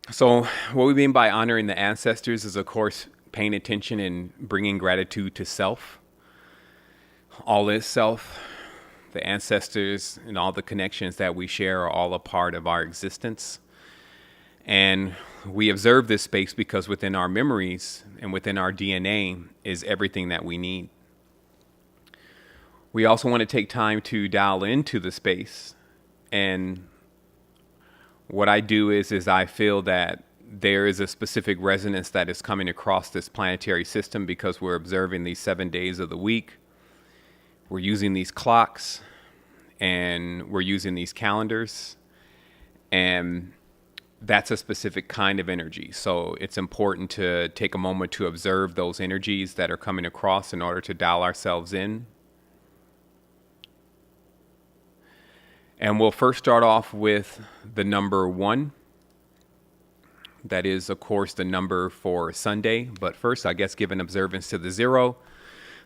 So what we mean by honoring the ancestors is, of course, paying attention and bringing gratitude to self. All is self. The ancestors and all the connections that we share are all a part of our existence. And we observe this space because within our memories and within our DNA is everything that we need. We also want to take time to dial into the space. And what I do is I feel that there is a specific resonance that is coming across this planetary system because we're observing these 7 days of the week. We're using these clocks and we're using these calendars, and that's a specific kind of energy. So it's important to take a moment to observe those energies that are coming across in order to dial ourselves in. And we'll first start off with the number 1. That is, of course, the number for Sunday. But first, I guess, give an observance to the 0.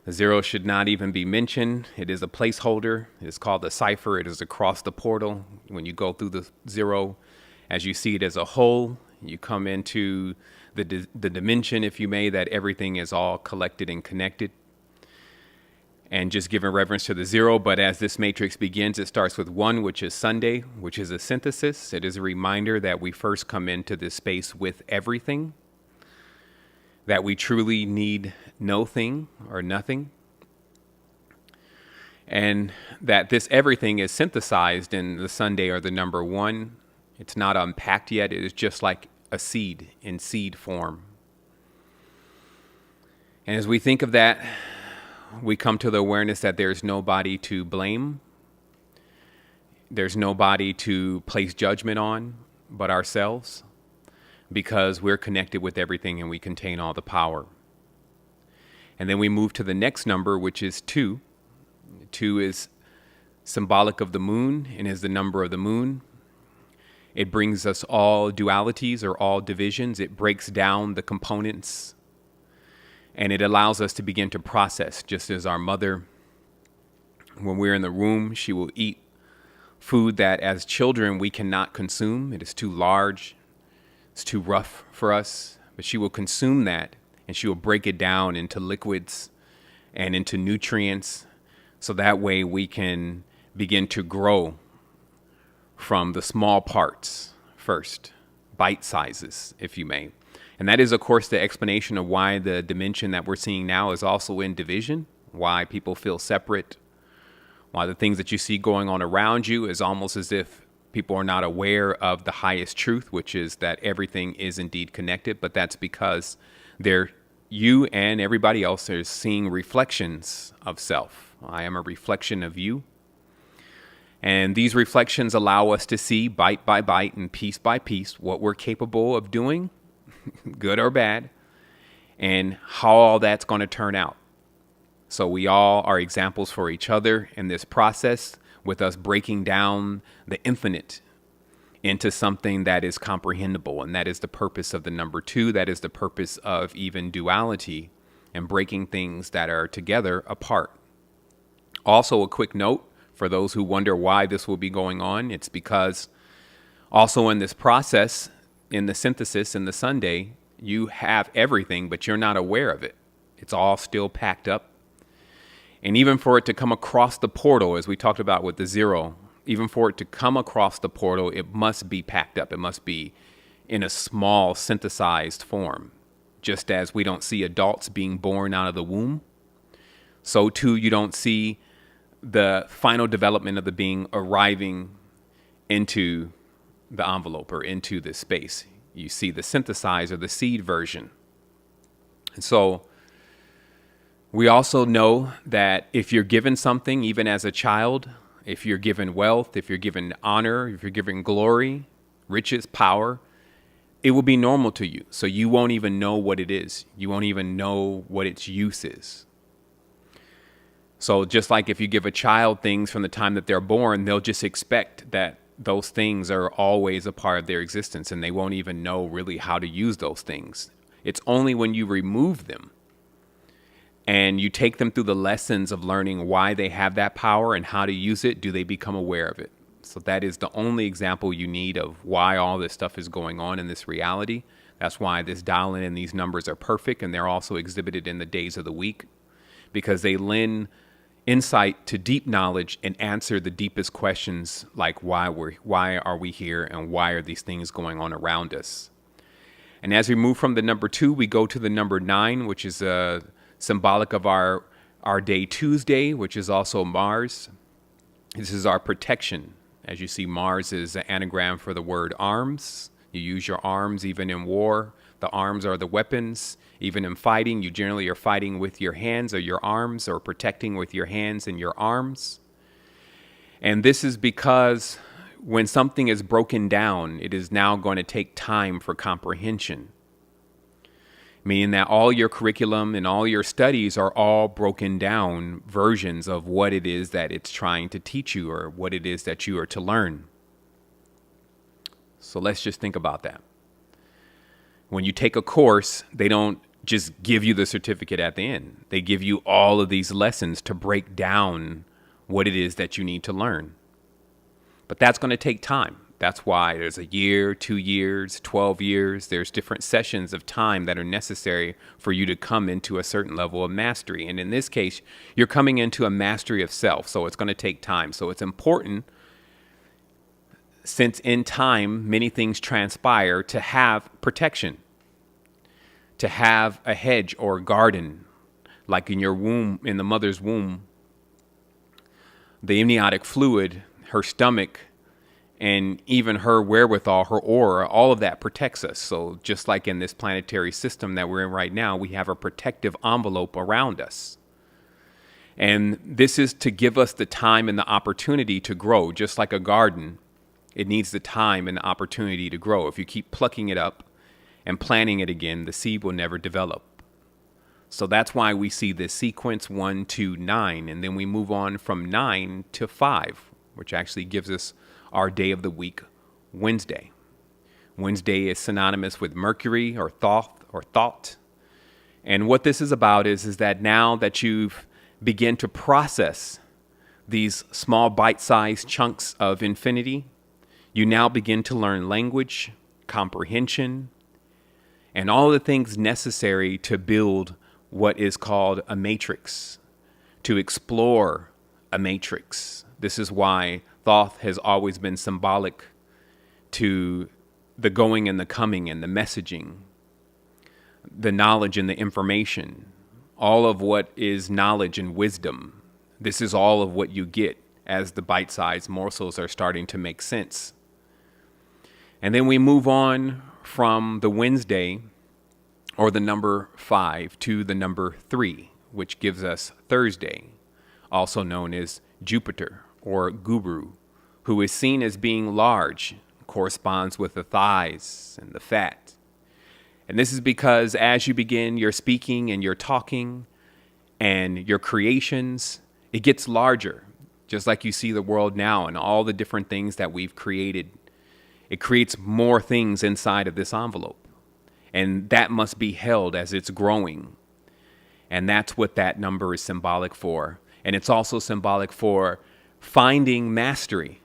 The 0 should not even be mentioned. It is a placeholder. It is called the cipher. It is across the portal. When you go through the 0, as you see it as a whole, you come into the dimension, if you may, that everything is all collected and connected. And just giving reverence to the 0. But as this matrix begins, it starts with 1, which is Sunday, which is a synthesis. It is a reminder that we first come into this space with everything, that we truly need no thing or nothing, and that this everything is synthesized in the Sunday or the number 1. It's not unpacked yet. It is just like a seed in seed form. And as we think of that, we come to the awareness that there's nobody to blame. There's nobody to place judgment on but ourselves, because we're connected with everything and we contain all the power. And then we move to the next number, which is 2. 2 is symbolic of the moon and is the number of the moon. It brings us all dualities or all divisions. It breaks down the components, and it allows us to begin to process, just as our mother, when we're in the womb, she will eat food that as children we cannot consume. It is too large. It's too rough for us, but she will consume that and she will break it down into liquids and into nutrients, so that way we can begin to grow from the small parts first, bite sizes, if you may. And that is, of course, the explanation of why the dimension that we're seeing now is also in division, why people feel separate, why the things that you see going on around you is almost as if people are not aware of the highest truth, which is that everything is indeed connected. But that's because you and everybody else is seeing reflections of self. I am a reflection of you. And these reflections allow us to see bite by bite and piece by piece what we're capable of doing, good or bad, and how all that's going to turn out. So we all are examples for each other in this process, with us breaking down the infinite into something that is comprehensible. And that is the purpose of the number 2. That is the purpose of even duality, and breaking things that are together apart. Also, a quick note for those who wonder why this will be going on. It's because also in this process, in the synthesis, in the Sunday, you have everything, but you're not aware of it. It's all still packed up. And even for it to come across the portal, as we talked about with the 0, even for it to come across the portal, it must be packed up. It must be in a small synthesized form. Just as we don't see adults being born out of the womb, so too you don't see the final development of the being arriving into the envelope or into this space. You see the synthesized or the seed version. And so we also know that if you're given something, even as a child, if you're given wealth, if you're given honor, if you're given glory, riches, power, it will be normal to you. So you won't even know what it is. You won't even know what its use is. So just like if you give a child things from the time that they're born, they'll just expect that those things are always a part of their existence, and they won't even know really how to use those things. It's only when you remove them and you take them through the lessons of learning why they have that power and how to use it, do they become aware of it. So that is the only example you need of why all this stuff is going on in this reality. That's why this dial-in and these numbers are perfect, and they're also exhibited in the days of the week, because they lend insight to deep knowledge and answer the deepest questions, like why are we here, and why are these things going on around us. And as we move from the number 2, we go to the number 9, which is symbolic of our day Tuesday, which is also Mars. This is our protection. As you see, Mars is an anagram for the word arms. You use your arms even in war. The arms are the weapons. Even in fighting, you generally are fighting with your hands or your arms, or protecting with your hands and your arms. And this is because when something is broken down, it is now going to take time for comprehension. Meaning that all your curriculum and all your studies are all broken down versions of what it is that it's trying to teach you, or what it is that you are to learn. So let's just think about that. When you take a course, they don't just give you the certificate at the end. They give you all of these lessons to break down what it is that you need to learn. But that's going to take time. That's why there's a year, 2 years, 12 years. There's different sessions of time that are necessary for you to come into a certain level of mastery. And in this case, you're coming into a mastery of self. So it's going to take time. So it's important, since in time many things transpire, to have protection, to have a hedge or a garden, like in your womb, in the mother's womb. The amniotic fluid, her stomach, and even her wherewithal, her aura, all of that protects us. So just like in this planetary system that we're in right now, we have a protective envelope around us. And this is to give us the time and the opportunity to grow. Just like a garden, it needs the time and the opportunity to grow. If you keep plucking it up and planting it again, the seed will never develop. So that's why we see this sequence 1, 2, 9, and then we move on from 9 to 5, which actually gives us our day of the week, Wednesday. Wednesday is synonymous with Mercury, or thought. And what this is about is that now that you've begun to process these small bite-sized chunks of infinity, you now begin to learn language, comprehension, and all the things necessary to build what is called a matrix, to explore a matrix. This is why Thoth has always been symbolic to the going and the coming and the messaging, the knowledge and the information, all of what is knowledge and wisdom. This is all of what you get as the bite-sized morsels are starting to make sense. And then we move on from the Wednesday, or the number 5, to the number 3, which gives us Thursday, also known as Jupiter, or Guru, who is seen as being large, corresponds with the thighs and the fat. And this is because as you begin your speaking and your talking and your creations, it gets larger, just like you see the world now and all the different things that we've created. It creates more things inside of this envelope, and that must be held as it's growing. And that's what that number is symbolic for. And it's also symbolic for finding mastery,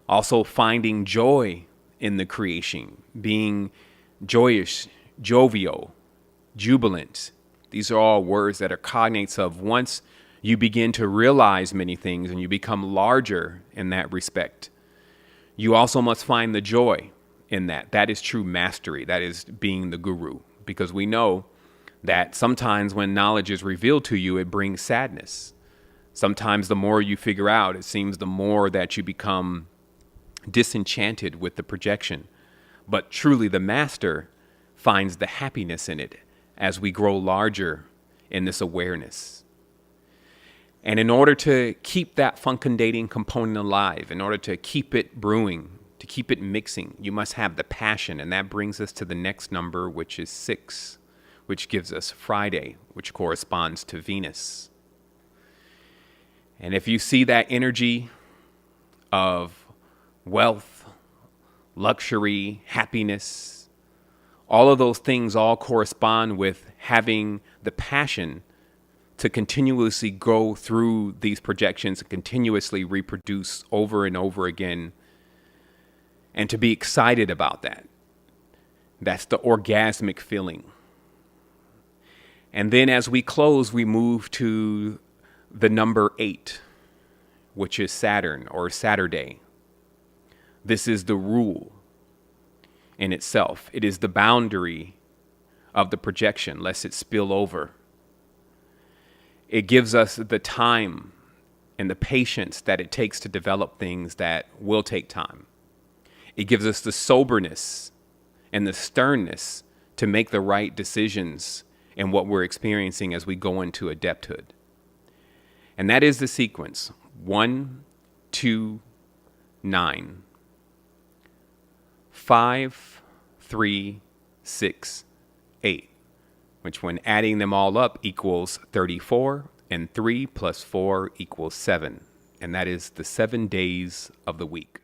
also finding joy in the creation, being joyous, jovial, jubilant. These are all words that are cognates of once you begin to realize many things and you become larger in that respect. You also must find the joy in that. That is true mastery. That is being the guru. Because we know that sometimes when knowledge is revealed to you, it brings sadness. Sometimes the more you figure out, it seems the more that you become disenchanted with the projection. But truly the master finds the happiness in it as we grow larger in this awareness. And in order to keep that fecundating component alive, in order to keep it brewing, to keep it mixing, you must have the passion. And that brings us to the next number, which is 6, which gives us Friday, which corresponds to Venus. And if you see that energy of wealth, luxury, happiness, all of those things all correspond with having the passion to continuously go through these projections and continuously reproduce over and over again, and to be excited about that. That's the orgasmic feeling. And then as we close, we move to the number 8, which is Saturn or Saturday. This is the rule in itself. It is the boundary of the projection, lest it spill over. It gives us the time and the patience that it takes to develop things that will take time. It gives us the soberness and the sternness to make the right decisions in what we're experiencing as we go into adepthood. And that is the sequence: 1, 2, 9, 5, 3, 6, 8, which when adding them all up equals 34, and 3 plus 4 equals 7. And that is the 7 days of the week.